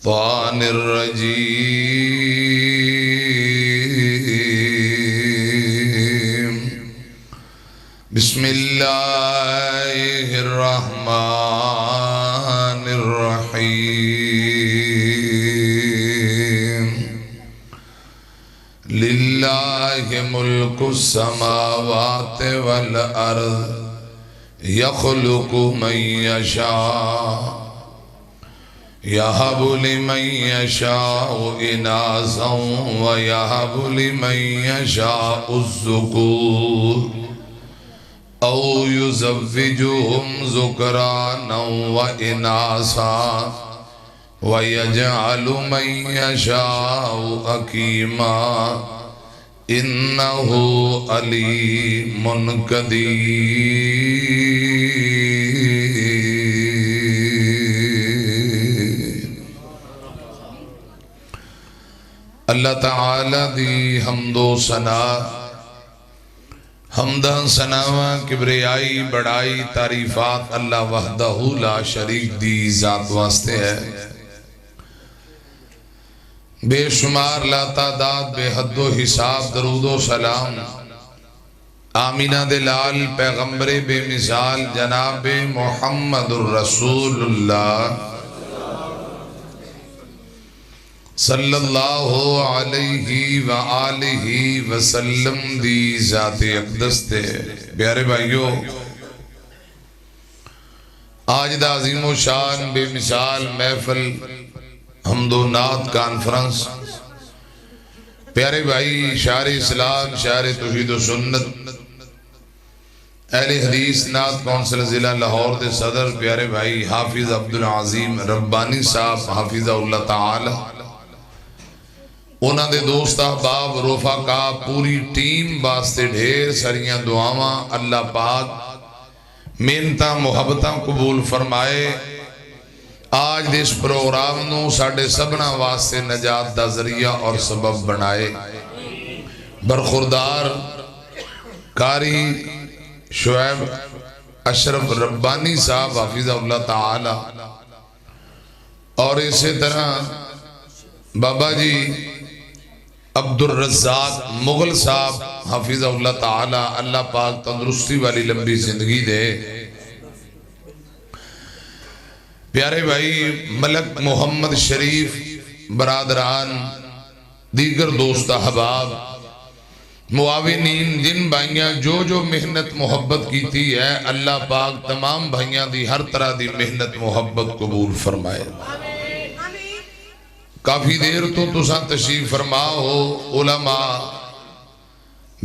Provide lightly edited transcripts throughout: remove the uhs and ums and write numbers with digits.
الشیطان الرجیم بسم اللہ الرحمن الرحیم للہ ملک السماوات والارض یخلق من یشاء یہب لمن یشاء اناثا ویہب لمن یشاء الذکور او یزوجہم ذکرانا واناثا وَيَجْعَلُ مَن يَشَاءُ حَكِيمًا إِنَّهُ عَلِيمٌ قدیر۔ اللہ تعالی دی حمد و ثنا، حمدہ ثناواں کبریائی بڑائی تعریفات اللہ وحدہ لا شریک دی ذات واسطے ہے۔ بے شمار لا تعداد بے حد و حساب درود و سلام آمینہ دلال پیغمبر بے مثال جناب محمد الرسول اللہ صلی اللہ علیہ وآلہ وسلم دی ذات اقدس تے۔ پیارے بھائیو، آج دا عظیم و شان بے مثال محفل حمد و نعت کانفرنس، پیارے بھائی شاعر اسلام، شاعر توحید و سنت، اہل حدیث نعت کونسل ضلع لاہور دے صدر پیارے بھائی حافظ عبدالعظیم ربانی صاحب حافظہ اللہ تعالی، انہاں دے دوست احباب رفقا پوری ٹیم واسطے ڈھیر ساریاں دعاواں، اللہ پاک محنتاں محبتاں قبول فرمائے۔ آج دس پروگرام نو ساڑھے سبنا واسطے نجات دا ذریعہ اور سبب بنائے۔ برخوردار قاری شعیب اشرف ربانی صاحب حافظہ اللہ تعالی، اور اسی طرح بابا جی عبدالرزاق مغل صاحب حافظہ اللہ تعالی، اللہ پاک تندرستی والی لمبی زندگی دے۔ پیارے بھائی ملک محمد شریف برادران، دیگر دوست احباب، معاونین، جن بھائیاں جو محنت محبت کی تھی ہے، اللہ پاک تمام بھائیاں دی ہر طرح دی محنت محبت قبول فرمائے۔ کافی دیر تو تساں تشریف فرما ہو، علماء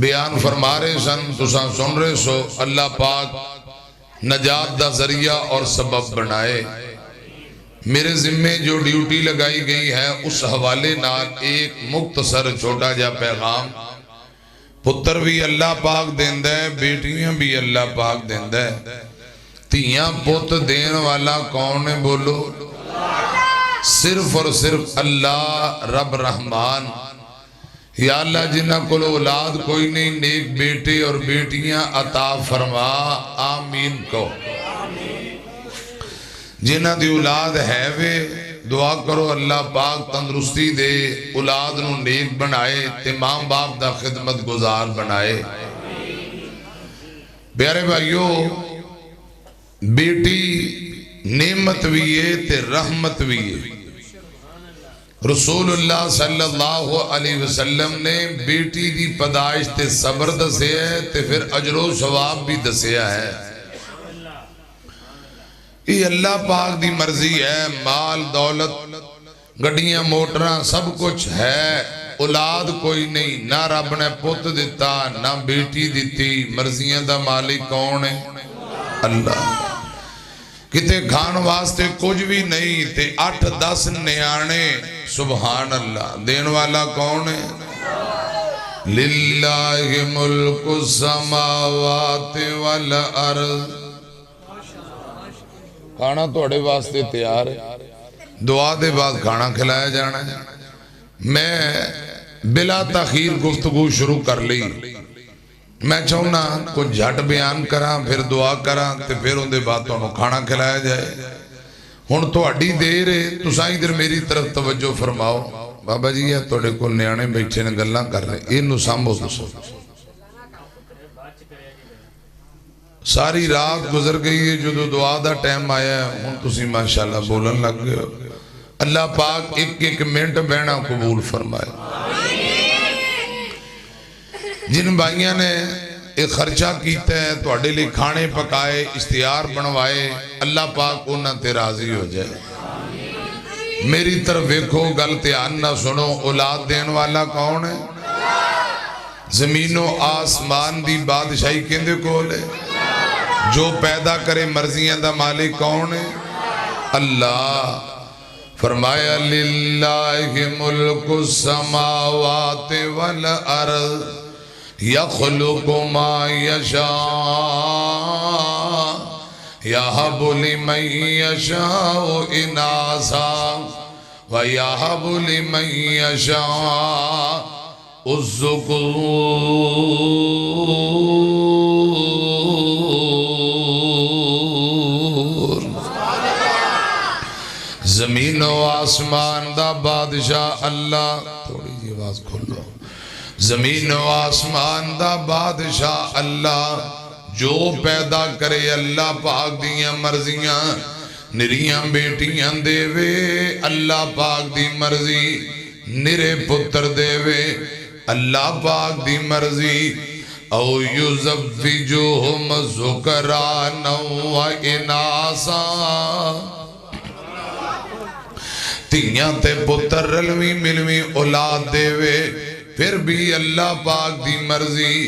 بیان فرما رہے سن، تساں سن رہے سو، اللہ پاک نجات دا ذریعہ اور سبب بنائے۔ میرے ذمے جو ڈیوٹی لگائی گئی ہے اس حوالے نال ایک مختصر چھوٹا جا پیغام۔ پتر بھی اللہ پاک دیندہ ہے، بیٹیاں بھی اللہ پاک دیندہ ہے، تیاں پت دین والا کون ہے بولو؟ صرف اور صرف اللہ رب رحمان۔ یا اللہ جنہ کو اولاد کوئی نہیں، نیک بیٹے اور بیٹیاں عطا فرما، آمین کو۔ جنہ دی اولاد ہے وے دعا کرو اللہ پاک تندرستی دے، اولاد نو نیک بنائے، تمام باپ دا خدمت گزار بنائے۔ پیارے بھائیو، بیٹی نعمت بھی ہے تے رحمت بھی ہے۔ رسول اللہ صلی اللہ علیہ وسلم نے بیٹی دی پیدائش تے صبر دسیا ہے تے پھر اجر و ثواب بھی دسیا ہے۔ یہ اللہ پاک دی مرضی ہے، مال دولت گڈیاں موٹراں سب کچھ ہے، اولاد کوئی نہیں، نہ رب نے پت دیتا نہ بیٹی دیتی، مرضیاں دا مالک کون ہے؟ اللہ۔ کتے کھان واسطے کچھ بھی نہیں تے 8-10 نیانے، سبحان اللہ، دین والا کون ہے؟ للہ ملک السماوات والارض۔ کھانا توڑے واسطے تیار ہے، دعا دے بعد کھانا کھلایا جانا ہے۔ میں بلا تاخیر گفتگو شروع کر لی، میں چاہنا کچھ جھٹ بیان کراں پھر دعا کراں تے پھر ان دے بعد تو کھانا کھلایا جائے۔ ہن تہاڈی دیر ہے، تساں ادھر میری طرف توجہ فرماؤ۔ بابا جی یہ تہاڈے کول نیانے بیٹھے نے گلاں کر رہے، اینوں سامبھو تساں۔ ساری رات گزر گئی ہے، جو دعا دا ٹائم آیا ہے ہن تسی ماشاءاللہ بولن لگ گئے ہو۔ اللہ پاک ایک ایک منٹ بہنا قبول فرمائے۔ جن بھائیاں نے ایک خرچہ کیتا ہے، تہاڈے لئی کھانے پکائے، اشتہار بنوائے، اللہ پاک انہاں تے راضی ہو جائے۔ میری طرف دیکھو، گل دھیان نہ سنو، اولاد دین والا کون ہے؟ زمین و آسمان دی بادشاہی کیندے کول ہے؟ جو پیدا کرے مرضیاں دا مالک کون ہے؟ اللہ۔ فرمایا للہ ملک السماوات والارض یخلق ما یشاء یہب لمن یشاء اناثا ویہب لمن یشاء الذکور۔ زمین و آسمان دا بادشاہ اللہ، تھوڑی جی آواز کھولو، زمین و آسمان دا بادشاہ اللہ، جو پیدا کرے اللہ پاک دیاں مرضیاں، نریاں بیٹیاں دے وے اللہ پاک دی مرضی، نرے پتر دے وے اللہ پاک دی مرضی، او یزوجہم ذکرانا و اناسا، تیاں تے پتر رلوی ملوی اولاد دے وے، پھر بھی اللہ پاک دی مرضی،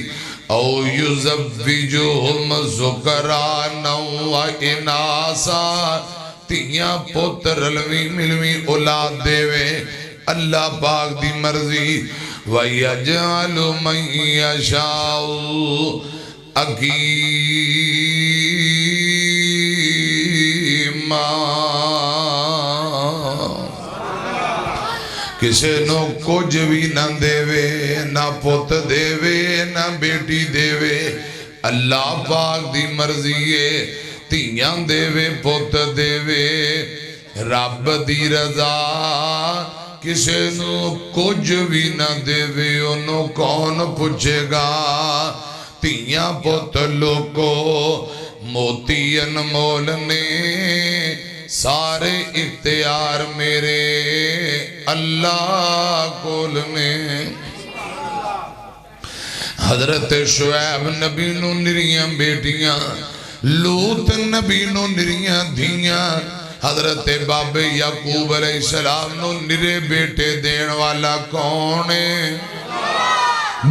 او یزوجہم ذکرانا و اناسا، تیاں پتر رلوی ملوی اولاد دے وے اللہ پاک دی مرضی، وَيَجْعَلُ مَنْ يَشَاءُ عَقِيمًا، کسے نو کچھ بھی نہ دے وے، نہ پت دے وے نہ بیٹی دے وے، اللہ پاک دی مرضی ہے، تیاں دے وے پت دے وے، رب دی رضا کسے نو کچھ بھی نہ دے وے، انہوں کون پوچھے گا، تیاں پت لوکو موتی انمول نے، سارے اختیار میرے اللہ کول نے۔ حضرت شعیب نبی نو نریاں بیٹیاں، لوط نبی نو نریاں دھیاں، حضرت باب یعقوب علیہ السلام نو نرے بیٹے دین والا کون ہے؟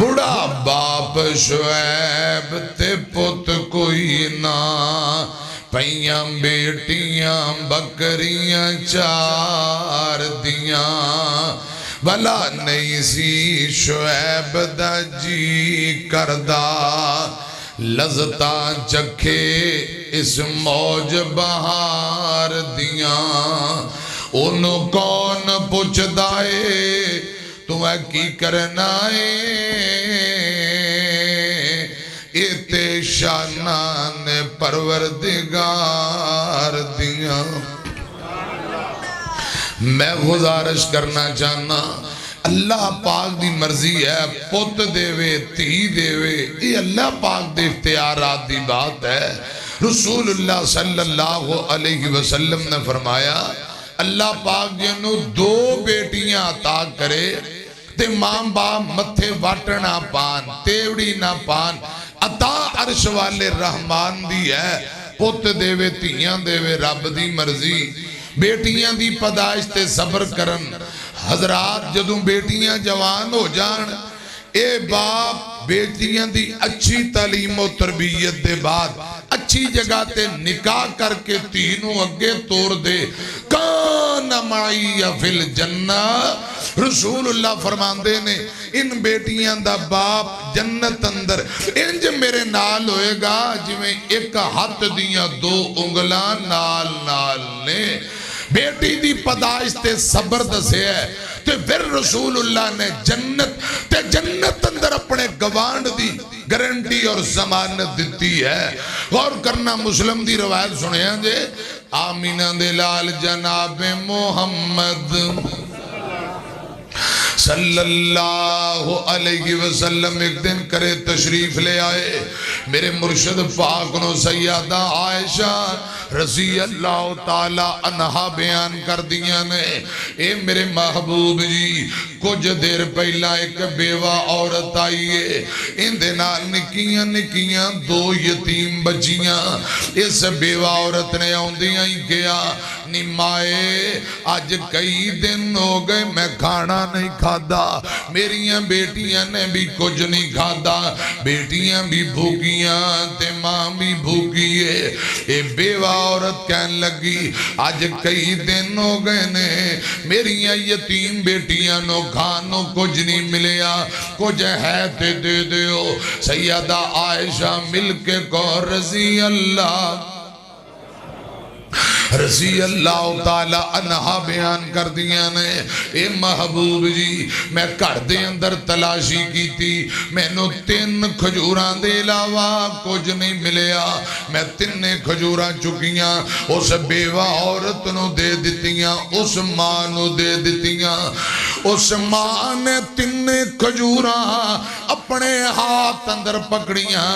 بڑا باپ شعیب تے پت کوئی نہ، پیاں بیٹیاں بکریاں چار دیاں، بلا نہیں سی شعیب دا جی کردہ، لذتاں چکھے اس موج بہار دیاں، انہوں کون پوچھ دائے تو اے کی کرنا ہے، ایتے شانان پروردگار دیاں۔ میں گزارش کرنا چاہنا، اللہ پاک دی مرضی ہے، پت دے وے تھی دے وے، یہ اللہ پاک دے اختیارات دی بات ہے۔ رسول اللہ صلی اللہ علیہ وسلم نے فرمایا، اللہ پاک جنہوں دو بیٹیاں عطا کرے، تے ماں باپ متھے واٹنا پان، تیوڑی نہ پان، عطا عرش والے رحمان دی ہے، پت دے وے تیاں دے وے رب دی مرضی، بیٹیاں دی پدائش تے صبر کرن۔ حضرات جدوں بیٹیاں جوان ہو جان، اے باپ بیٹیاں دی اچھی تعلیم و تربیت دے بعد اچھی جگہ تے نکاح کر کے تینوں اگے توڑ دے، کان معی فی الجنہ، رسول اللہ فرماندے نے ان بیٹیاں دا باپ جنت اندر انج میرے نال ہوئے گا جویں ایک ہاتھ دیاں دو انگلاں نال نال نے۔ بیٹی دی پدائش تے صبر دسے ہے، تے پھر رسول اللہ نے جنت اندر اپنے گوانڈ دی گارنٹی اور ضمانت دیتی ہے. غور کرنا مسلم دی روایت سنیا جے آمینہ دے لال جناب محمد صلی اللہ علیہ وسلم ایک دن کرے تشریف لے آئے. میرے مرشد پاک نو سیدہ عائشہ رضی اللہ تعالی عنہ بیان کر دیا نے اے میرے محبوب جی کچھ دیر پہلا ایک بیوہ عورت آئیے ان دنال نکیاں نکیاں دو یتیم بچیاں. اس بیوہ عورت نے آندیاں ہی کیا نمائے آج کئی دن ہو گئے میں کھانا نہیں کھادا, میریاں بیٹیاں نے بھی کچھ نہیں کھادا, بیٹیاں بھی بھوکیاں تے ماں بھی بھوکی ہے. اے بیوہ عورت کہن لگی آج کئی دن ہو گئے نے میریاں یتیم بیٹیاں نو کھانو کچھ نہیں ملیا, کچھ ہے تے دے دیو. سیدہ عائشہ مل کے کو رضی اللہ تعالی عنہ بیان کر دیا نے اے محبوب جی میں گھر دے اندر تلاشی کی تھی, میں نو 3 کھجوراں دے علاوہ کچھ نہیں ملیا. میں 3 کھجوراں چکیاں اس بیوہ عورت نو دے دیتیاں, اس ماں نو دے دیتیاں. اس ماں نے 3 کھجوراں اپنے ہاتھ اندر پکڑیاں,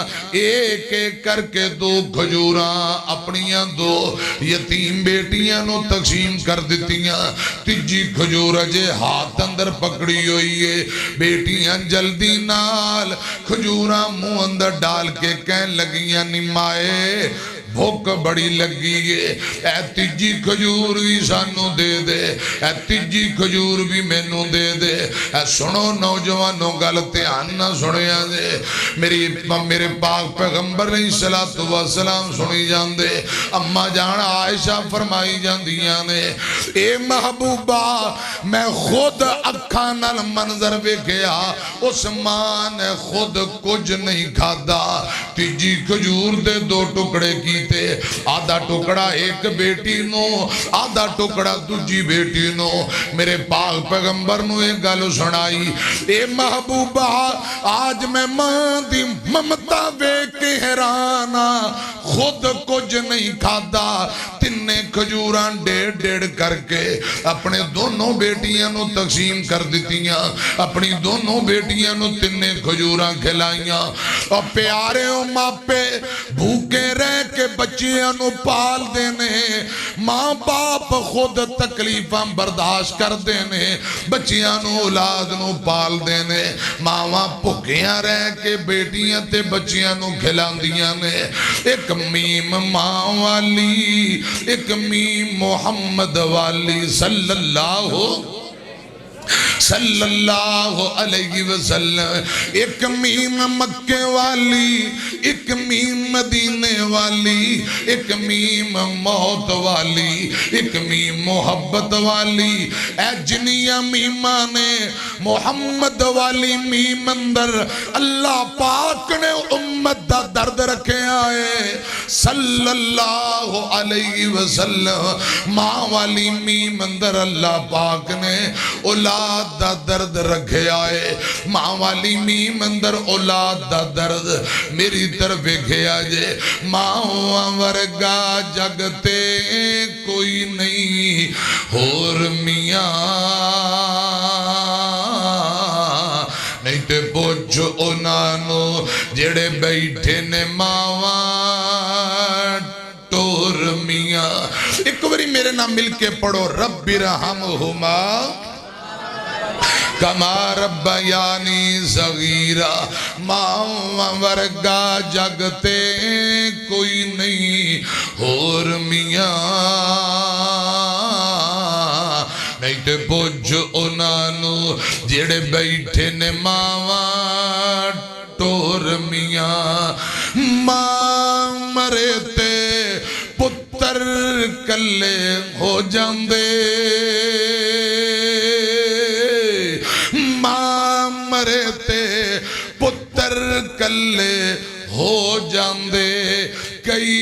ایک ایک کر کے 2 کھجوراں اپنیاں 2 یتیم بیٹیاں نو تقسیم کر دیتیاں. تیجی کھجور جے ہاتھ اندر پکڑی ہوئی ہے. بیٹیاں جلدی نال کھجوراں منہ اندر ڈال کے کہن لگیاں نمائے بھوک بڑی لگی ہے, اے تیجی کھجور بھی سانو دے دے, اے تیجی کھجور بھی میں نو دے دے. اے سنو نوجوانوں گل دھیان نہ سنیا دے, میرے پاک پیغمبر علیہ السلام سنی جان دے. اما جان عائشہ فرمائی جان دیاں نے اے محبوبہ میں خود اکھاں نال منظر ویکھیا اس ماں نے خود کچھ نہیں کھادا. تیجی کھجور دے 2 ٹکڑے کی آدھا ٹکڑا ایک بیٹی نو آدھا ٹکڑا دوجی بیٹی نو. میرے پاک پیغمبر نو ایک گل سنائی اے محبوبہ آج میں ماں دی ممتا ویکھ کے حیرانا, خود کچھ نہیں کھادا. 3 کھجوراں 1.5 کر کے اپنے دونوں بیٹیاں نو تقسیم کر دیتیاں, اپنی دونوں بیٹیاں نو 3 کھجوراں کھلائیاں. اور پیارے او ماپے بھوکے رہ کے بچیاں نو پال دینے, ماں باپ خود تکلیفاں برداشت کر دینے, بچیاں نو اولاد نو پال دینے. ماں بھوکیاں رہ کے بیٹیاں تے بچیاں نو کھلان دیاں نے. ایک میم ماں والی, ایک میم محمد والی صلی اللہ علیہ وسلم, ایک میم مکہ والی, ایک میم مدینے والی, ایک میم موت والی, ایک میم محبت والی. اے جنیاں میماں نے محمد والی میم اندر اللہ پاک نے امت دا درد رکھے آئے صلی اللہ علیہ وسلم. ماں والی میم اندر اللہ پاک نے اولاد دا درد رکھے آئے. ماں والی میم اندر اولاد دا درد میری طرف گیا جے. ماں ورگا جگتے کوئی نہیں اور میاں, نہیں تے پوچھ انانو جڑے بیٹھے نے ماواں ٹور میاں. ایک باری میرے نام مل کے پڑھو رب ارحمہما کما ربیانی صغیرہ. ماں ورگا جگتے کوئی نہیں اور میاں, نہیں تے پوچھ انانو جڑے بیٹھے نے ماواں ٹور میاں. ماں مرے تے پتر کلے ہو جاندے, ماں مرے تے پتر کلے ہو جاندے. کئی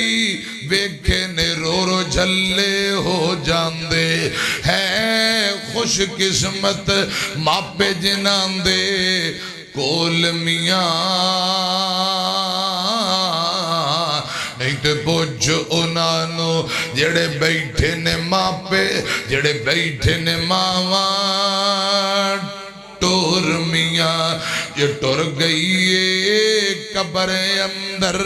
ویکھے نے رو رو جھلے ہو جاندے. ہے خوش قسمت ماپے جنان دے کول میاں نہیں تے پوچھ انانو جڑے بیٹھے نے ماپے جڑے بیٹھے نے ماواں ٹور میاں یہ ٹور گئی قبر اندر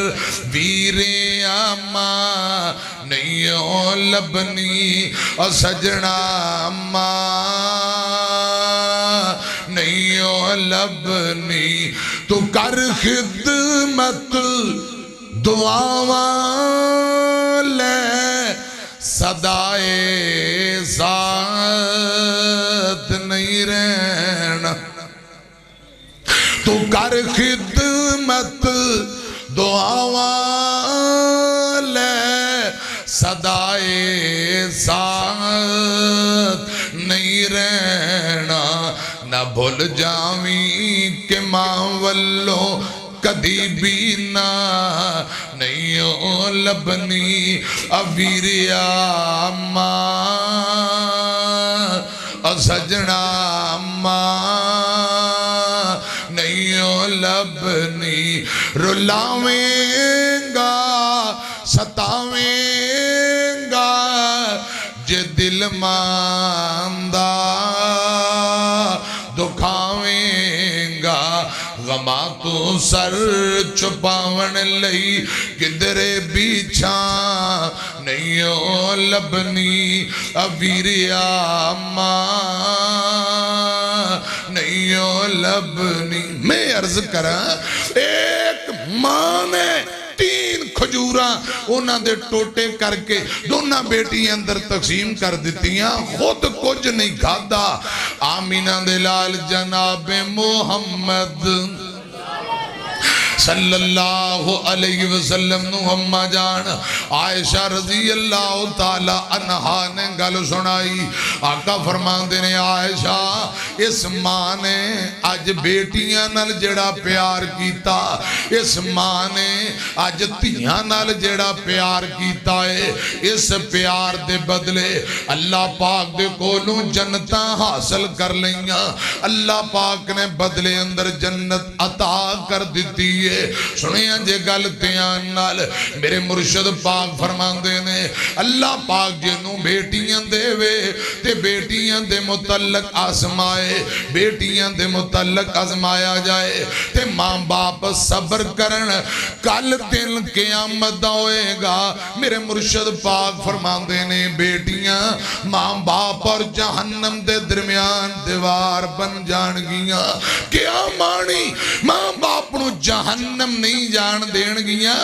ویرے آماں نہیں لبنی اور سجنا ماں نہیں لبنی تو کر خدمت دعاواں لے صدائے ذات نہیں رہنا تو کر خدمت دعاواں لے صدائے ذات نہیں رہنا نہ بھول جاویں کہ ماں والوں کدی بھی نہ نہیں لبنی اویریا ماں سجنا ماں نہیں لبنی رلاویں گا ستاویں گا جے دل ماندہ دکھاویں گا غما تو سر چھپاون لئی کدرے بیچھاں نہیں لبنی اویریا ماں نہیں لبنی میں عرض کرا ایک ماں نے 3 کھجوراں انہاں دے ٹوٹے کر کے دونہ بیٹی اندر تقسیم کر دیتیاں خود کچھ نہیں کھادا آمینہ دلال جناب محمد صلی اللہ علیہ وسلم نو ہمہ جان عائشہ رضی اللہ تعالی عنہا نے گل سنائی آقا فرماندے نے عائشہ اس ماں نے آج بیٹیاں نال جڑا پیار کیتا اس ماں نے آج تیاں نال جڑا پیار کیتا ہے اس پیار دے بدلے اللہ پاک دے کولوں جنتاں حاصل کر لیاں اللہ پاک نے بدلے اندر جنت عطا کر دیتی ہے سنیاں جے گلتیاں نال میرے مرشد پاک فرماندے نے اللہ پاک جنوں بیٹیاں دے وے تے بیٹیاں دے متعلق آزمائے بیٹیاں دے متعلق آزمایا جائے تے ماں باپ صبر کرن کل دن قیامت ہوئے گا میرے مرشد پاک فرماندے نے بیٹیاں ماں باپ اور جہنم دے درمیان دیوار بن جان گیاں کیا مانی ماں باپ نو جہنم نہیں جان دین گیاں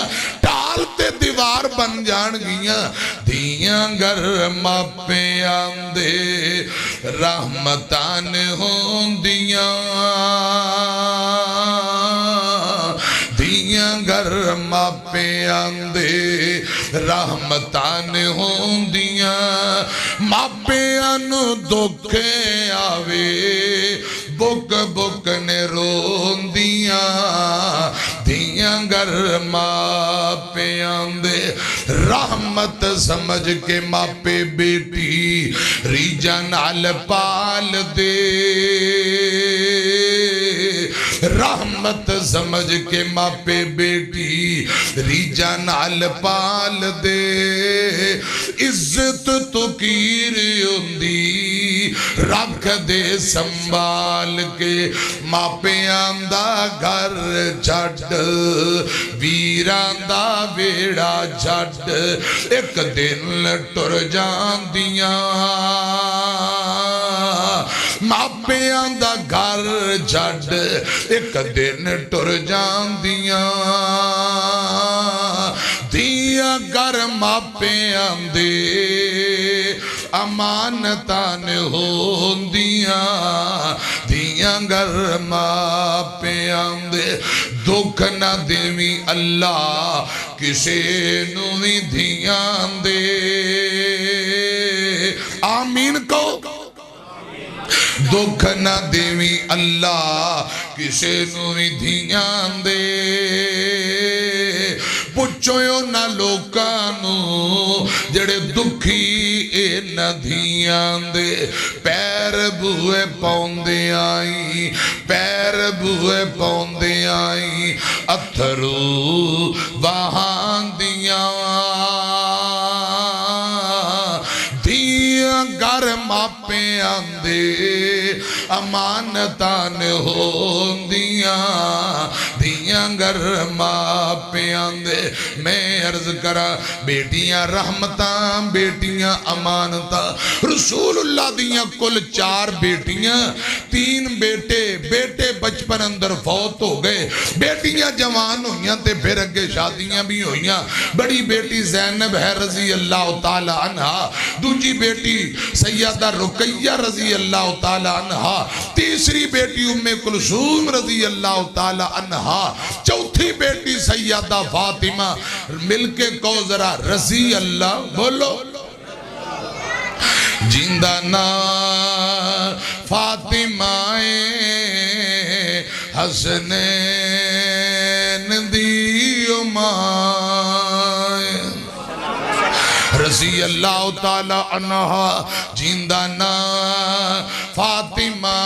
ٹالتے دیوار بن جان گیاں دیاں گر ماپے آندے رحمتان ہوں دیاں دیاں گر ماپے آندے رحمتان ہوں دیاں ماپے آنو دکھے آوے بک بک نے رون دیاں دیاں گر ماپے آندے رحمت سمجھ کے ماپے بیٹی ریجا نال پال دے رحمت سمجھ کے ماپے بیٹی ریجا نال پال دے عزت تو کیری ہوندی رکھ دے سنبھال کے ماپے آندہ گھر چھٹ ویران دا ویڑا چھٹ ایک دن ٹر جان دیاں ماپے آندہ گھر چھٹ ایک دن ٹر جان دیاں دیاں گر ماپے آندے امانتان ہون دیاں دیاں گر ماپے آندے دکھ نہ دیوی اللہ کسے نوی دیاں دے آمین کو دکھ نہ دیوی اللہ کسے نوی دیاں دے پوچھو نہ لوکانو جڑے دکھی اے ندیاں دے پیر بوئے پوندے آئی پیر بوئے پوندے آئی اتھرو وہاں دیاں گر ماپے آندے امانتان ہوندیاں دیاں گر ماپے آندے میں عرض کرا بیٹیاں رحمتاں بیٹیاں امانتاں رسول اللہ دیاں کل 4 بیٹیاں 3 بیٹے بچپن اندر فوت ہو گئے بیٹیاں جوان ہویاں تے پھر اگے شادیاں بھی ہویاں بڑی بیٹی زینب ہے رضی اللہ تعالی عنہ دوجی بیٹی سیدہ رقیہ رضی اللہ تعالی عنہ تیسری بیٹی ام کلثوم رضی اللہ تعالی عنہ چوتھی بیٹی سیدہ فاطمہ مل کے کو ذرا رضی اللہ بولو جیندہ نا فاطمہ حسنین دی امائے رضی اللہ تعالی عنہ جیندہ نا فاطمہ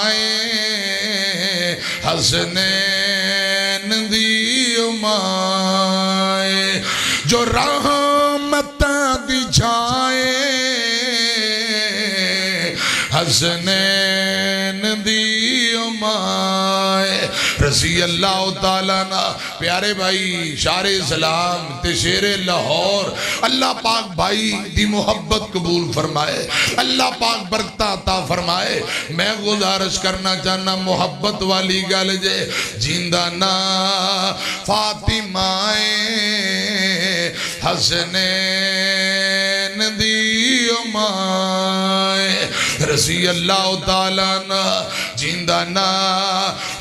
حسنین دی امائے جو رحمتاں دی چھائے حسنین دی امائے رضی اللہ تعالیٰ نا پیارے بھائی شار اسلام تے شیر لاہور اللہ پاک بھائی دی محبت قبول فرمائے اللہ پاک برکتہ عطا فرمائے میں گزارش کرنا چاہنا محبت والی گل جے جیندہ نا فاطمہ حسنین دی امائے رضی اللہ تعالیٰ نا جیندہ نا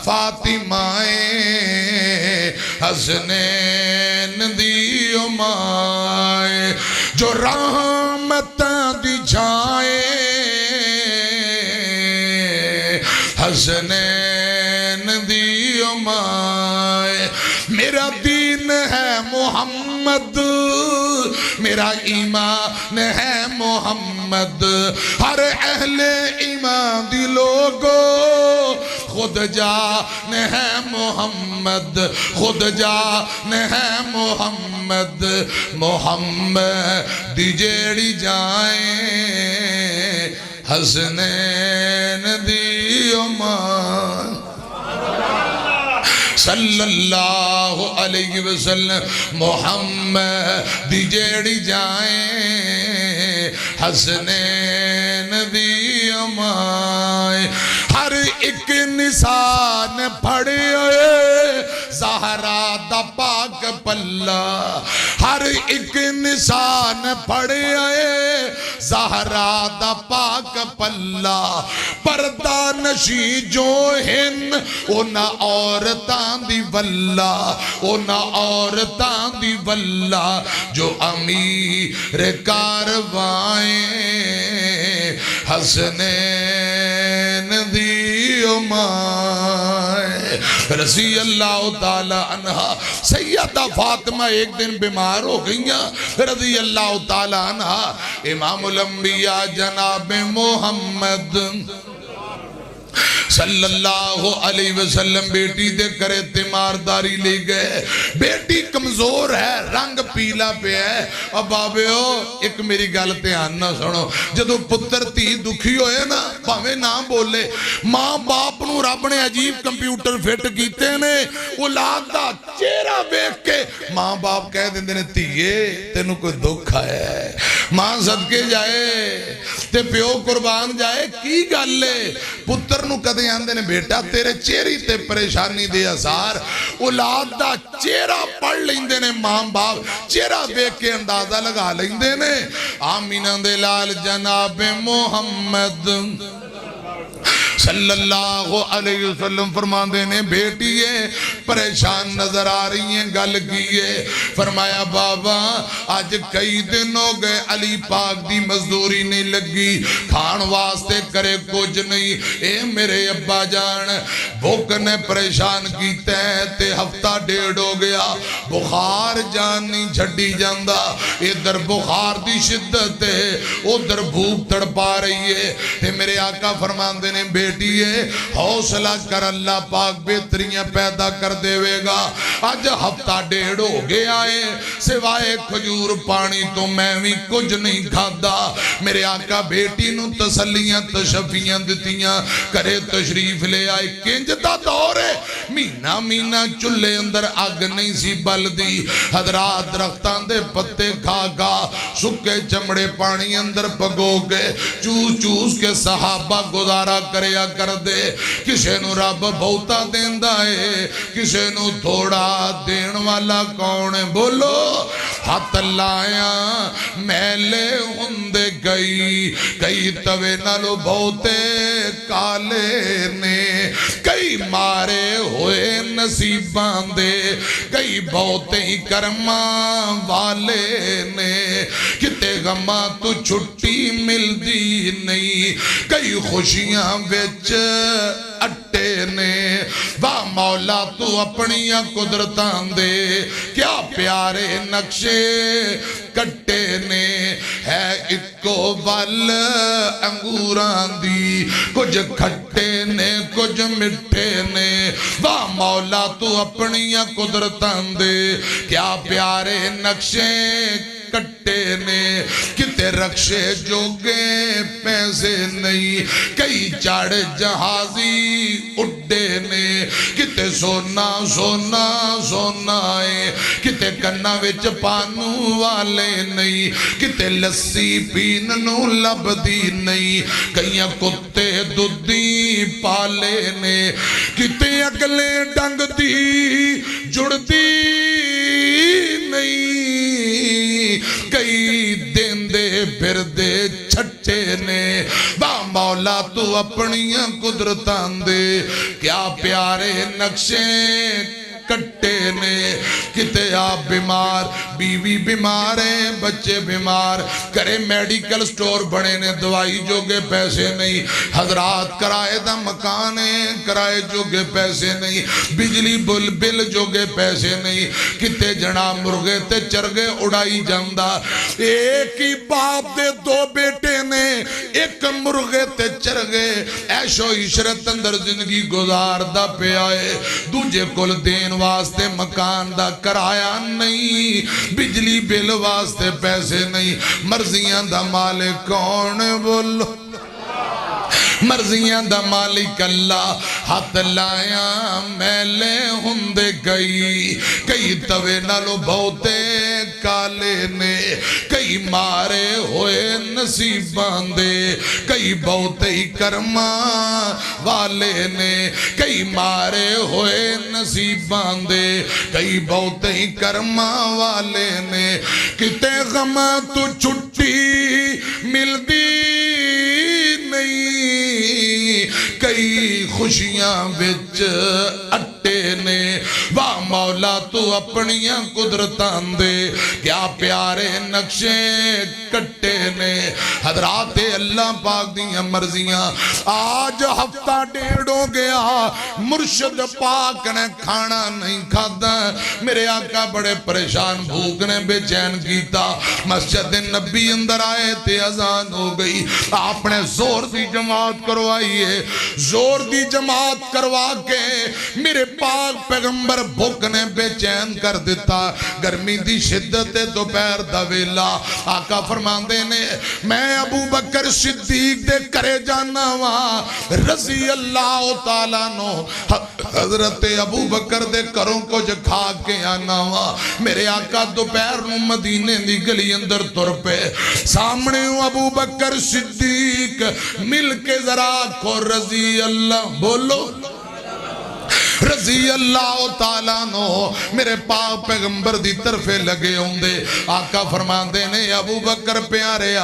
فاطمہ حسنین دی امائے جو رحمتاں دی چھائے حسنین دی امائے میرا دین ہے محمد میرا ایمان ہے محمد ہر اہل ایمان دی لوگو خود جان ہے محمد خود جان ہے محمد محمد دی جیڑی جائیں حسنین دی امان صلی اللہ علیہ وسلم محمد دی جیڑی جائیں حسنین دی امائے ہر ایک نسان پڑے زہرا دا پاک پلہ ہر ایک نسان پڑے زہرا دا پاک پلہ پردہ نشی جو ہن اونا عورتان دی واللہ اونا عورتان دی واللہ جو امیر کاروائیں حسنین دی امائے رضی اللہ تعالی عنہ سیدہ فاطمہ ایک دن بیمار ہو گئیاں رضی اللہ تعالی عنہ امام الانبیاء جناب محمد صلی اللہ علیہ وسلم بیٹی دے کرے تیمارداری لے گئے بیٹی کمزور ہے رنگ پیلا پہ ہے اب بابیو ایک میری گالتے آنا سنو جدو پتر تی دکھی ہوئے نا پاوے نام بولے ماں باپ نو رب نے عجیب کمپیوٹر فٹ کیتے نے اولاد دا چہرہ بیک کے ماں باپ کہہ دیں دینے تیئے تینو کوئی دکھ ہے ماں صدقے جائے تے پیو قربان جائے کی گالے پتر نو کدے آندے نے بیٹا تیرے چہری تے پریشانی دے اثار اولاد دا چہرہ پڑھ لیندے نے ماں باپ چہرہ بیک کے اندازہ لگا لیندے نے آمینہ دے لال جناب محمد صلی اللہ علیہ وسلم فرماندے نے بیٹیے پریشان نظر آ رہی ہیں گل کیے فرمایا بابا آج کئی دن ہو گئے علی پاک دی مزدوری نہیں لگی کھان واسطے کرے کچھ نہیں اے میرے ابا جان بھوک نے پریشان کیتے ہیں تے ہفتہ ڈیڑھ ہو گیا بخار جان نہیں جھڑی جاندہ ادھر بخار دی شدت ہے ادھر بھوک تڑپا رہی ہے تے میرے آقا فرماندے نے بیٹی ہے حوصلہ کر اللہ پاک بہتریاں پیدا کر دے گا آج ہفتہ ڈیڑھ ہو گیا ہے سوائے کھجور پانی تو میں بھی کچھ نہیں کھادا میرے آقا بیٹی نو تسلیاں تشفیاں دتیاں کرے تشریف لے آئے کنج دا دور ہے مینہ مینہ چلے اندر آگ نہیں سی بل دی حضرات درختان دے پتے کھا گا سکے چمڑے پانی اندر پگو گے چوس چوس کے صحابہ گزارا کریا کر دے کسے نو رب بہتا دیندہ ہے کسے نو تھوڑا دین والا کون ہے بولو ہاتھ لائیاں میلے ہندے گئی کئی توے نالو بہتے کالے نے کئی مارے ہوئے نصیبان دے کئی بہتے ہی کرمان والے نے کتے غمہ تو چھٹی مل دی نہیں کئی خوشیاں وچ اٹے نے واہ مولا تو اپنیاں قدرتان دے کیا پیارے نقشے کٹے نے ہے اکو ول انگوران دی کچھ کھٹے نے کچھ مٹھے نے واہ مولا تو اپنیاں قدرتان دے کیا پیارے نقشے کٹے نے کتے رکشے جوگے پیسے نہیں کئی چاڑ جہازی اڈے نے کتے سونا سونا سونا ہے کتے کنہ وچ پانو والے نہیں کتے لسی پیننو لب دی نہیں کئیاں کتے دودی پالے نے کتے اگلے ڈنگ دی جڑ دی نہیں کئی دن دے پھر دے چھٹے نے با مولا تو اپنیاں قدرتان دے کیا پیارے نقشے کٹے نے کتے آپ بیمار بیوی بیمار ہیں بچے بیمار کرے میڈیکل سٹور بڑے نے دوائی جوگے پیسے نہیں حضرات کرائے دا مکانے کرائے جوگے پیسے نہیں بجلی بل جوگے پیسے نہیں کتے جنا مرغے تے چرگے اڑائی جاندہ ایک ہی باپ دے دو بیٹے نے ایک مرغے تے چرگے ایشو عشرت اندر زندگی گزار دا پہ آئے دوجے کل دین واسطے مکان دا کرایا نہیں بجلی بل واسطے پیسے نہیں مرضیاں دا مالک کون بولو مرضیاں دا مالک اللہ ہاتھ لائیاں میلے ہندے گئی کئی توے نالو بہتے کالے نے کئی مارے ہوئے نصیبان دے کئی بہتے ہی کرمان والے نے کئی مارے ہوئے نصیبان دے کئی بہتے ہی کرمان والے نے کتے غم تو چھٹی مل دی نہیں کئی خوشیاں وچ اٹے نے واہ مولا تو اپنیاں قدرتان دے کیا پیارے نقشے کٹے نے حضرات اللہ پاک دیاں مرضیاں آج ہفتہ ڈیڑھ ہو گیا مرشد پاک نے کھانا نہیں کھادا میرے آقا بڑے پریشان بھوک نے بے چین کیتا مسجد نبی اندر آئے تھے اذان ہو گئی آپ نے زور دی جماعت کروائی ہے زور دی جماعت کروا کے میرے پاک پیغمبر بھوک نے بے چین کر دیتا گرمی دی شدت دوپہر دا ویلا آقا فرماندے نے میں ابو بکر صدیق دے کرے جانا وہاں رضی اللہ تعالیٰ نو حضرت ابو بکر دے کروں کو جو کھا کے آنا وہاں میرے آقا دوپہر نو مدینے دی گلی اندر تر پہ سامنے ہوں ابو بکر صدیق مل کے ذرا کو رضی اللہ بولو رضی اللہ تعالیٰ نو میرے پاک پیغمبر دی طرفے لگے ہوندے آقا فرماندے نے ابو بکر پیارے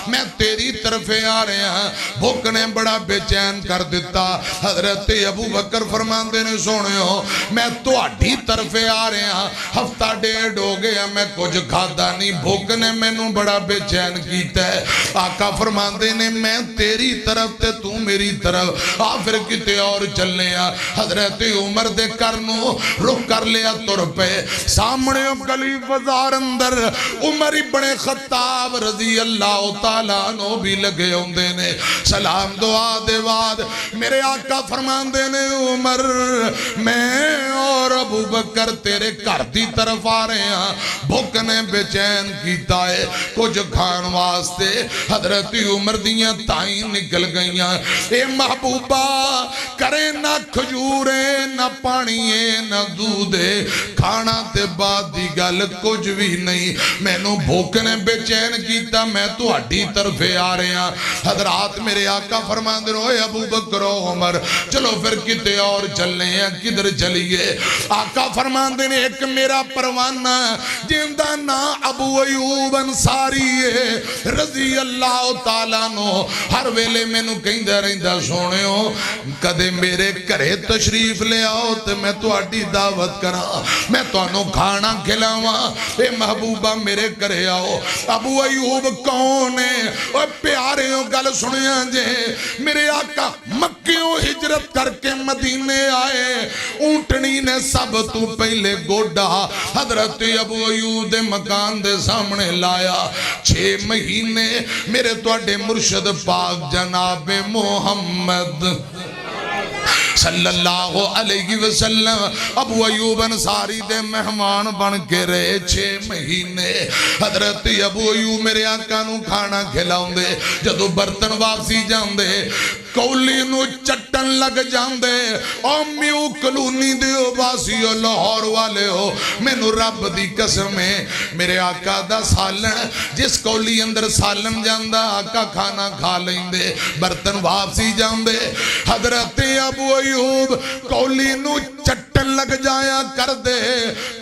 میں تیری طرفے آ رہے ہیں بھوک نے بڑا بے چین کر دیتا حضرت ابو بکر فرماندے نے سونے ہو میں تواڈی طرفے آ رہے ہیں ہفتہ ڈیڑھ ہو گیا میں کچھ کھادا نہیں بھوک نے میں نو بڑا بے چین کیتا ہے آقا فرماندے نے میں تیری طرف تے تو میری طرف پھر کتے اور چلنے حضرت عمر دے کرنو رخ کر لیا تر پہ سامنے گلی بازار اندر عمر ابن خطاب رضی اللہ تعالیٰ عنہ بھی لگے ہوندے نے سلام دعا دے بعد میرے آقا فرماندے نے عمر میں اور ابو بکر تیرے گھر دی طرف آ رہے ہیں بھوک نے بے چین کیتا ہے کچھ کھان واسطے حضرت عمر دیاں تائیں نکل گئیاں اے محبوبہ کرے نہ کھجورے نہ پانیے نہ دودھے کھانا تے بعد دی گل کچھ بھی نہیں میں نو بھوک نے بے چین کیتا میں تو ہڈی طرفے آ رہے ہیں حضرات میرے آقا فرماندے روئے ابو بکر و عمر چلو پھر کتے اور چلنے ہیں کدھر چلیے آقا فرماندے نے ایک میرا پروانہ جندہ نا ابو ایوب انصاری رضی اللہ تعالیٰ نو ہر ویلے میں نو کہیں دے رہندہ سونے ہو کدے میرے کرے تشریف لے آؤ تے میں تو اڈی دعوت کرا میں تو انو کھانا کھلاواں اے محبوبہ میرے کرے آؤ ابو ایوب کون ہے اوہ پیارے ہو گل سنیاں جے میرے آقا مکیوں ہجرت کر کے مدینے آئے اونٹنی نے سب تو پہلے گوڑا حضرت ابو ایوب دے مکان دے سامنے لایا 6 مہینے میرے تو اڈے مرشد پاک جناب محمد صلی اللہ علیہ وسلم ابو ایوب انصاری دے مہمان بن کے رہے 6 مہینے حضرت ابو ایوب میرے آقا نو کھانا کھلاؤں دے جدو برتن واپسی جاؤں دے کولی نو چٹن لگ جاؤں دے امیو کلونی دے ہو باسی ہو لاہور والے ہو میں نو رب دی قسم ہے میرے آقا دا سالن جس کولی اندر سالن جاندہ آقا کھانا کھا لیں دے برتن واپسی جاؤں دے حضرت ابو ایوب کولی نو چٹن لگ جایا کر دے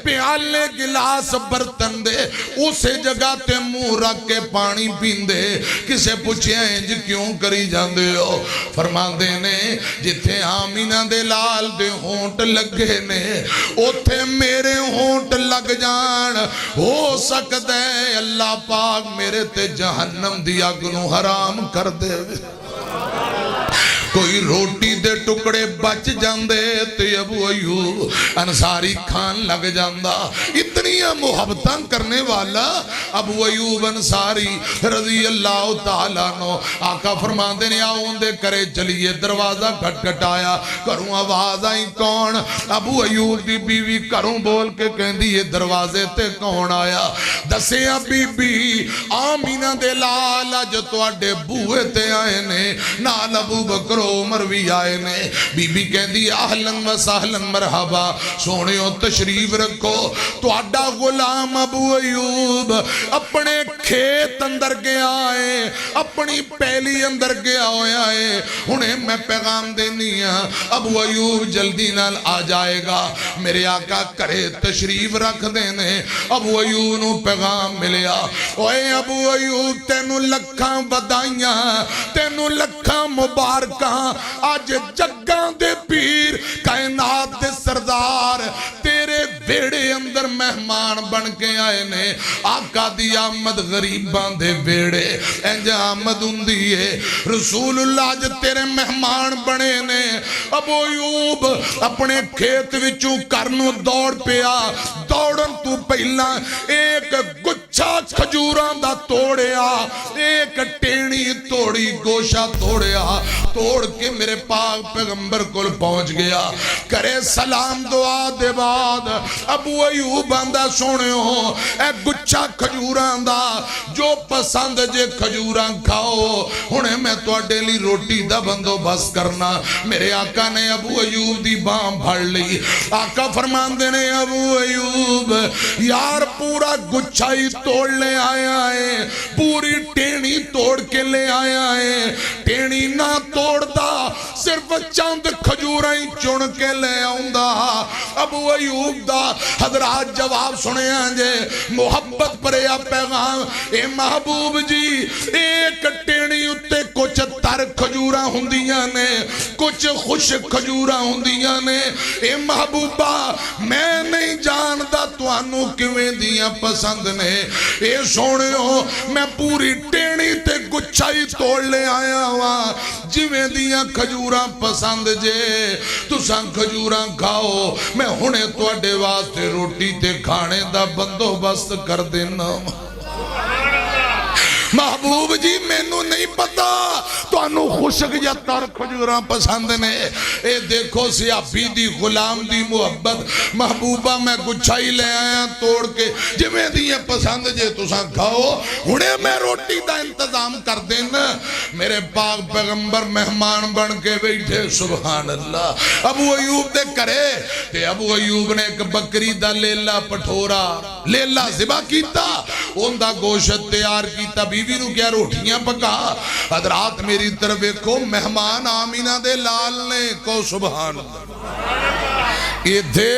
پیالے گلاس برتن دے اسے جگہ تے منہ رکھ کے پانی پین دے کسے پوچھے انج کیوں کری جاندے ہو فرماندے نے جتھے آمینہ دے لال دے ہونٹ لگے نے اوتھے میرے ہونٹ لگ جان ہو سکتے اللہ پاک میرے تے جہنم دیا گنو حرام کر دے کوئی روٹی دے ٹکڑے بچ جاندے تے ابو ایوب انصاری کھان لگ جاندہ اتنی محبتاں کرنے والا ابو ایوب انصاری رضی اللہ تعالیٰ نو آقا فرماندے نے آؤں دے کرے چلیے دروازہ کھٹ کھٹ آیا کروں آواز آئی کون ابو ایوب دی بیوی کروں بول کے کہن دی یہ دروازے تے کون آیا دسیاں بی بی آمینہ دے لالا جو تو اڈے بوئے تے آئے نے نال ابو بکر عمر بھی آئے نے بی بی کہہ دی اہلن و سہلن مرحبا سونے ہو تشریف رکھو تو اڈا غلام ابو ایوب اپنے کھیت اندر گیا ہے اپنی پہلی اندر گیا ہویا ہے انہیں میں پیغام دینی ہاں ابو ایوب جلدی نال آ جائے گا میرے آقا کرے تشریف رکھ دینے ابو ایوب نو پیغام ملیا اوے ابو ایوب تینو لکھاں بدائیاں تینو لکھاں مبارکاں آج جگاں دے پیر کائنات دے سردار تیرے ویڑے اندر مہمان بن کے آئے نے آقا دی آمد غریبان دے ویڑے انج آمد اندیے رسول اللہ جو تیرے مہمان بنے نے ابو ایوب اپنے کھیت وچوں کرنو دوڑ پیا دوڑن تو پہلا ایک گچھا کھجوران دا توڑیا ایک ٹینی توڑی گوشہ توڑیا توڑ کے میرے پاک پیغمبر کل پہنچ گیا کرے سلام دعا دے بعد ابو ایوب بندہ سونے ہو اے گچھا کھجوراں دا جو پسند جے کھجوراں کھاؤ ہنے میں توڑے لی روٹی دا بندوبست کرنا میرے آقا نے ابو ایوب دی باں بھڑ لی آقا فرمان دینے ابو ایوب یار پورا گچھا ہی توڑ لے آیا ہے پوری ٹینی توڑ کے لے آیا ہے ٹینی نہ توڑ دا صرف چند کھجوراں چن کے لے آؤں دا ابو ایوب دا حضرات جواب سنے آنجے محبت پر یا پیغام اے محبوب جی ایک ٹینی اتے کچھ تر کھجوراں ہوندیاں نے کچھ خوش کھجوراں ہوندیاں نے اے محبوبہ میں نہیں جاندا توانو کیویں دیاں پسند نے اے سونے ہو میں پوری ٹینی تے گچھائی توڑ لے آیا ہوا جویں دیاں کھجوراں پسند جے تساں کھجوراں کھاؤ میں ہنے توڑے واسطے روٹی تے کھانے دا بندوبست کر دینا محبوب جی میں نو نہیں پتا تو انو خوشک یا تر کھجوراں پسند نے اے دیکھو سیابی دی غلام دی محبت محبوبہ میں گچھائی لے آیا توڑ کے جمیں دیئے پسند جے تساں کھاؤ ہنے میں روٹی دا انتظام کر دینا میرے پاک پیغمبر مہمان بن کے بیٹھے سبحان اللہ ابو ایوب دے کرے کہ ابو ایوب نے ایک بکری دا لیلہ پٹھورا لیلہ زبا کیتا ان دا گوشت تیار کیتا بیوی نو کیا روٹیاں پکا حضرات میری طرف ایکو مہمان آمینہ دے لال نے کو سبحان اللہ یہ تھے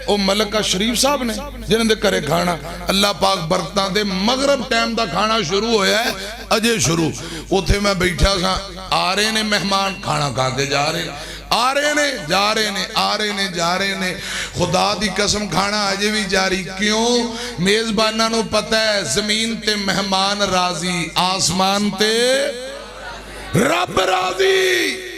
او ملکہ شریف صاحب نے جنہوں دے کرے کھانا اللہ پاک برکتان دے مغرب ٹائم دا کھانا شروع ہویا ہے اجے شروع وہ تھے میں بیٹھا سا آ رہے نے مہمان کھانا کھا کے جا رہے آ رہے نے جا رہے نے آ رہے نے جا رہے نے خدا دی قسم کھانا آجے بھی جاری کیوں میزبانہ نو پتہ ہے زمین تے مہمان راضی آسمان تے رب راضی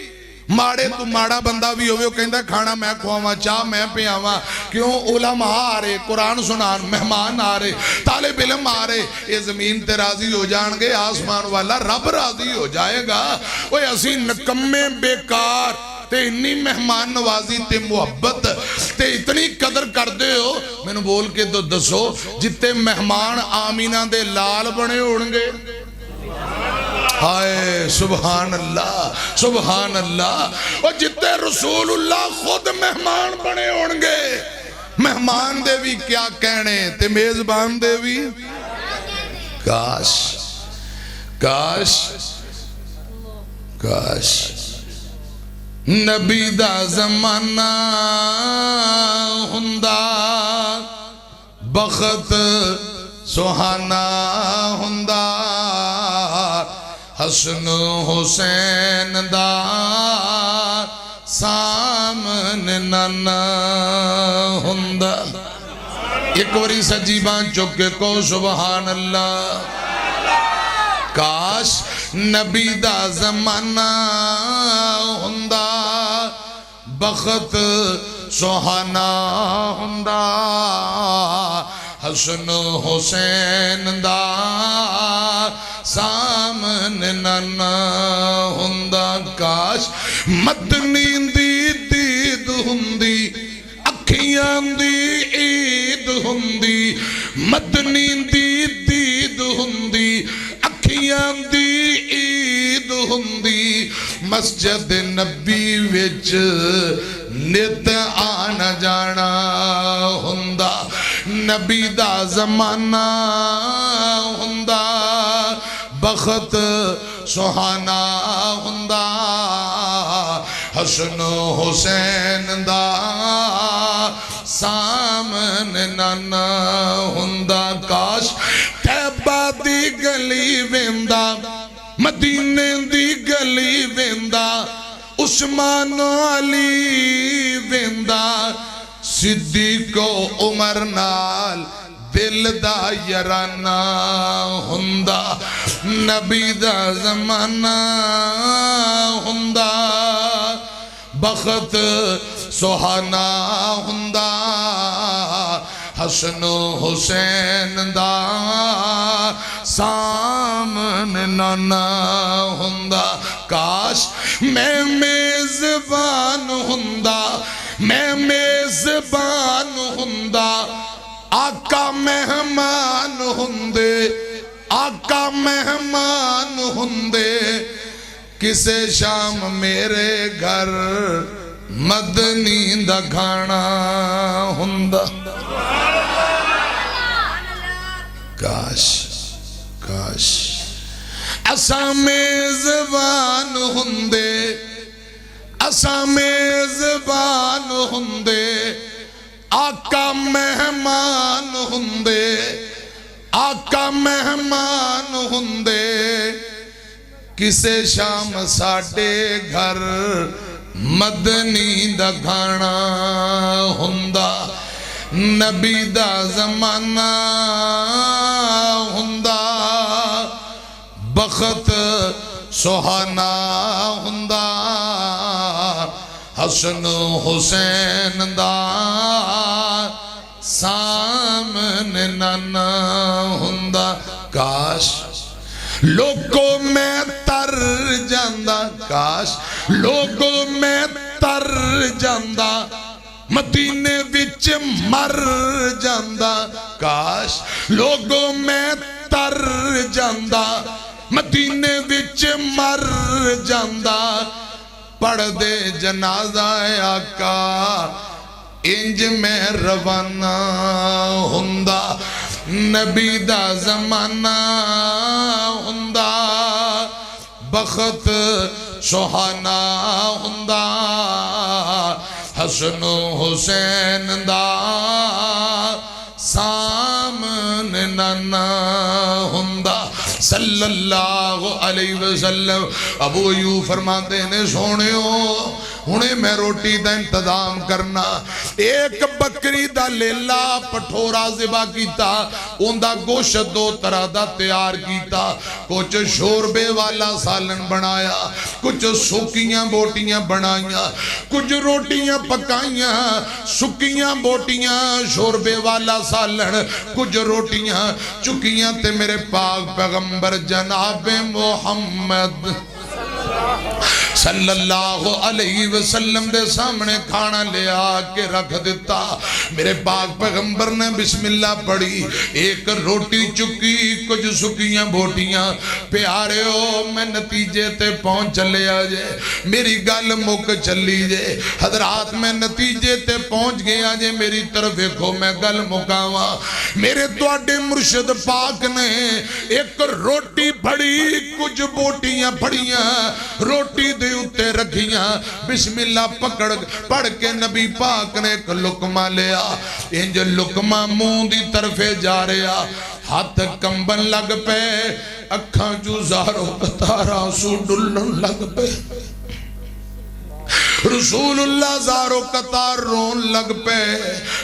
ماڑے تو ماڑا بندہ بھی ہوئے وہ کہندہ کھانا میں کھواما چاہ میں پہ آما کیوں علماء آ رہے قرآن سنان مہمان آ رہے طالب علم آ رہے یہ زمین تے راضی ہو جان گے آسمان والا رب راضی ہو جائے گا وہ اسی نکمے بیکار تے انی مہمان نوازی تے محبت تے اتنی قدر کر دے ہو میں نے بول کے تو دسو جتے مہمان آمینہ دے لال بنے اڑنگے ہائے سبحان اللہ سبحان اللہ اور جتے رسول اللہ خود مہمان بنے اڑنگے مہمان دے بھی کیا کہنے تے میزبان دے بھی کاش کاش کاش نبی دا زمانہ ہندا بخت سہانا ہندا حسن حسین دا سامن نانا ہندا ایک وری سجیبان چکے کو سبحان اللہ کاش نبی دا زمانہ ہندا بخت سہانا ہندا حسن حسین دا سامن نانا ہندا کاش مدنی دی دید ہندی اکھیاں دی عید ہندی مدنی دی دید ہندی اکھیاں دی عید ہندی مسجد نبی وچ نت آنا جانا ہندا نبی دا زمانہ ہندا بخت سہانا ہندا حسن حسین دا سامن نانا ہندا کاش تیبہ دی گلی ویندا مدینے دی گلی ویندا عثمان علی ویندا صدیق و عمر نال دل دا یرانا ہندا نبی دا زمانہ ہندا بخت سہانا ہندا حسن حسین دا سامن نانا ہندا کاش میں میزبان ہندا میں میزبان ہندا آقا مہمان ہوندے آقا مہمان ہوندے کسے شام میرے گھر مدنی دا کھانا ہوندا کاش کاش اساں میزبان ہوندے اساں میزبان ہوندے آقا مہمان ہوندے آقا مہمان ہوندے کسے شام ساڈے گھر مدنی دا کھانا ہوندا نبی دا زمانہ ہوندا بخت سہانا ہوندا حسن حسین دا سامنے نانا ہوندا کاش لوگوں میں تر جاندہ کاش لوگوں میں تر جاندہ مدینے وچ مر جاندہ کاش لوگوں میں تر جاندہ مدینے وچ مر جاندہ پڑھ دے جنازہ آقا انج میں روانہ ہوندا نبی دا زمانہ ہوندا بخت سہانا ہوندا حسن حسین دا سامنے نانا ہوندا صلی اللہ علیہ وسلم ابو ایوب فرماتے ہیں سونیو ہنے میں روٹی دا انتظام کرنا ایک بکری دا لیلا پٹھورا ذبح کیتا ان دا گوشت دو طرح دا تیار کیتا کچھ شوربے والا سالن بنایا کچھ سکیاں بوٹیاں بنائیاں کچھ روٹیاں پکائیاں سکیاں بوٹیاں شوربے والا سالن کچھ روٹیاں چکیاں تے میرے پاک پیغمبر جناب محمد صلی اللہ علیہ وسلم دے سامنے کھانا لے آکے رکھ دیتا میرے پاک پیغمبر نے بسم اللہ پڑھی ایک روٹی چکی کچھ سکیاں بوٹیاں پیارے ہو میں نتیجے تے پہنچ چلے آجے میری گل مک چلی جے حضرات میں نتیجے تے پہنچ گیا جے میری طرف ایکھو میں گل مکاواں میرے توڑے مرشد پاک نے ایک روٹی پڑھی کچھ بوٹیاں پڑھیاں روٹی دے اتے رکھیاں بسم اللہ پڑھ کے نبی پاک نے ایک لقمہ لیا انج لقمہ منہ دی طرفے جا رہا ہاتھ کمبن لگ پے اکھاں جو زارو کتارا سو ڈلن لگ پے رسول اللہ زارو قطار رون لگ پے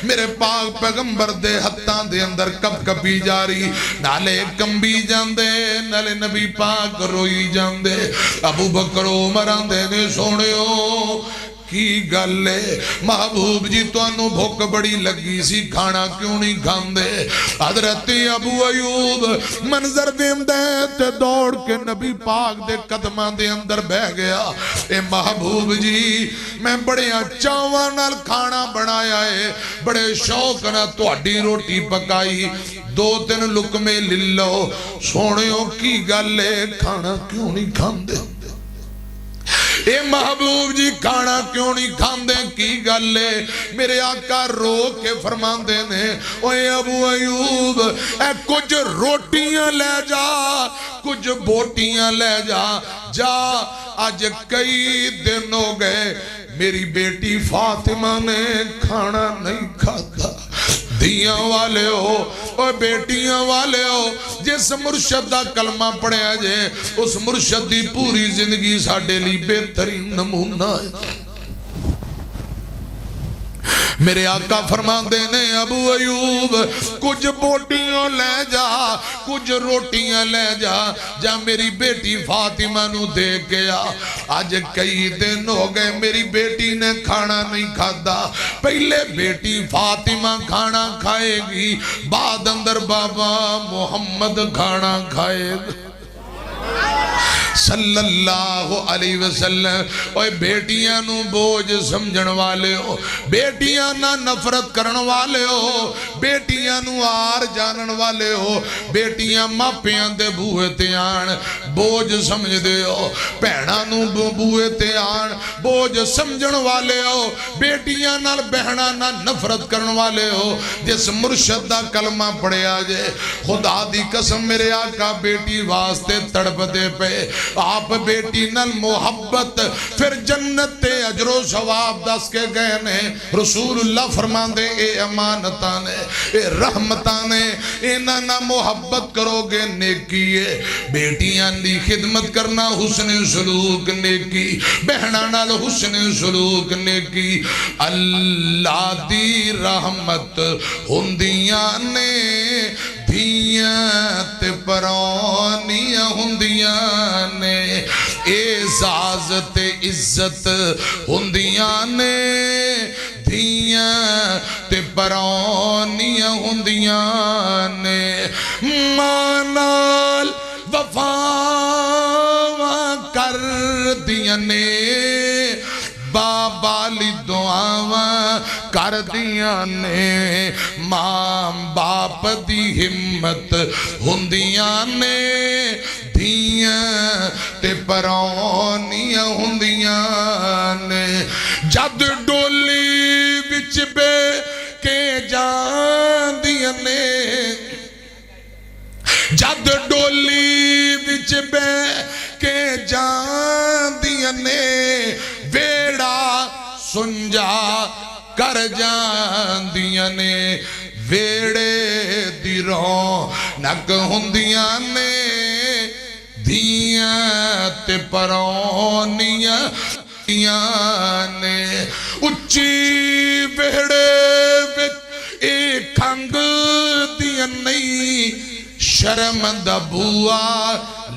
میرے پاک پیغمبر دے ہتھاں دے اندر کب کبھی جاری نالے کمبی جاندے نالے نبی پاک روئی جاندے ابو بکر عمر آندے نے سونیو کی گلے محبوب جی تو انو بھوک بڑی لگی سی کھانا کیوں نہیں کھاندے حضرت ابو ایوب منظر دیم دے دوڑ کے نبی پاک دے قدمان دے اندر بہ گیا اے محبوب جی میں بڑے چاواں نال کھانا بنایا ہے بڑے شوق نہ توڑی روٹی پکائی دو تین لقمے للو سونیوں کی گلے کھانا کیوں نہیں کھاندے اے محبوب جی کھانا کیوں نہیں کھاندے کی گلے میرے آقا رو کے فرماندے نے اوے ابو ایوب اے کچھ روٹیاں لے جا کچھ بوٹیاں لے جا جا آج کئی دن ہو گئے میری بیٹی فاطمہ نے کھانا نہیں کھاتا دیاں والے ہو اور بیٹیاں والے ہو جس مرشد دا کلمہ پڑھے آجے اس مرشد دی پوری زندگی ساڑھے لی بہترین نمونہ ہے میرے آقا فرمان دینے ابو ایوب کچھ بوٹیاں لے جا کچھ روٹیاں لے جا جا میری بیٹی فاطمہ نو دے گیا آج کئی دن ہو گئے میری بیٹی نے کھانا نہیں کھادا پہلے بیٹی فاطمہ کھانا کھائے گی بعد اندر بابا محمد کھانا کھائے گا صلی اللہ علیہ وسلم اوے بیٹیاں نو بوجھ سمجھن والے ہو بیٹیاں نہ نفرت کرن والے ہو بیٹیاں نو آر جانن والے ہو بیٹیاں ماپیاں دے بوئے تے آن بوجھ سمجھ دے ہو بہناں نو بوئے تے آن بوجھ سمجھن والے ہو بیٹیاں نال بہناں نہ نفرت کرن والے ہو جس مرشد دا کلمہ پڑھے آجے خدا دی قسم میرے آقا بیٹی واسطے تڑپ دے پہ آپ بیٹی نال محبت پھر جنت تے اجر و ثواب دس کے گئے نے رسول اللہ فرمان دے اے امانتانے اے رحمتانے اے نانا محبت کرو گے نیکی ہے بیٹیاں دی خدمت کرنا حسن سلوک نیکی بہناں نال حسن سلوک نیکی اللہ دی رحمت ہندیاں نے دھیاں تے پرونیاں ہندیاں نے اعزاز تے عزت ہندیاں نے دھیاں تے پرونیاں ہندیاں نے مانال وفا کر دیاں نے بابا لی دعاواں کر دیاں نے ماں باپ دی ہمت ہندیاں نے دھیاں تے پرونیاں ہندیاں نے جد ڈولی وچ بے کے جان دیاں نے جد ڈولی وچ بے کے جان دیاں نے ویڑا سنجا کر جان دیاں نے ویڑے دی رونق ہندیاں نے دھیاں تے پرونیاں نے اچھی ویڑے وچ ایک کھنگ دیاں نہیں شرم دا بوا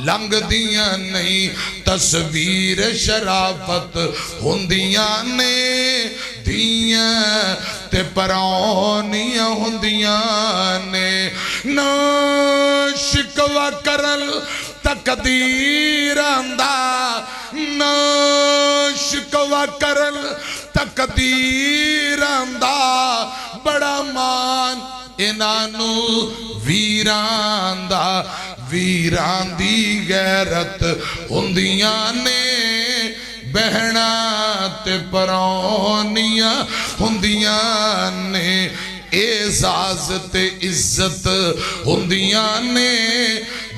لنگ دیاں نہیں تصویر شرافت ہندیاں نے دھیاں تے پرونیاں ہندیاں نے نا شکوا کرل تقدیر آندہ نا شکوا کرل تقدیر آندہ بڑا مان انانو ویران دا ویران دی غیرت ہندیاں نے بہنا تے پرونیاں ہندیاں نے اعزاز تے عزت ہندیاں نے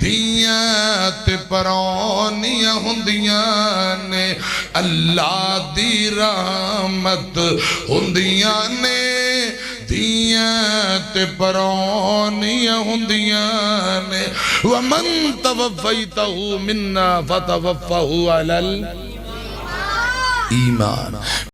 دھیاں تے پرونیاں ہندیاں نے اللہ دی رحمت ہندیاں نے دھیاں تے پرونیاں ہندیاں نے وَمَن تَوَفَّيْتَهُ مِنَّا فَتَوَفَّهُ عَلَى الْإِيمَانِ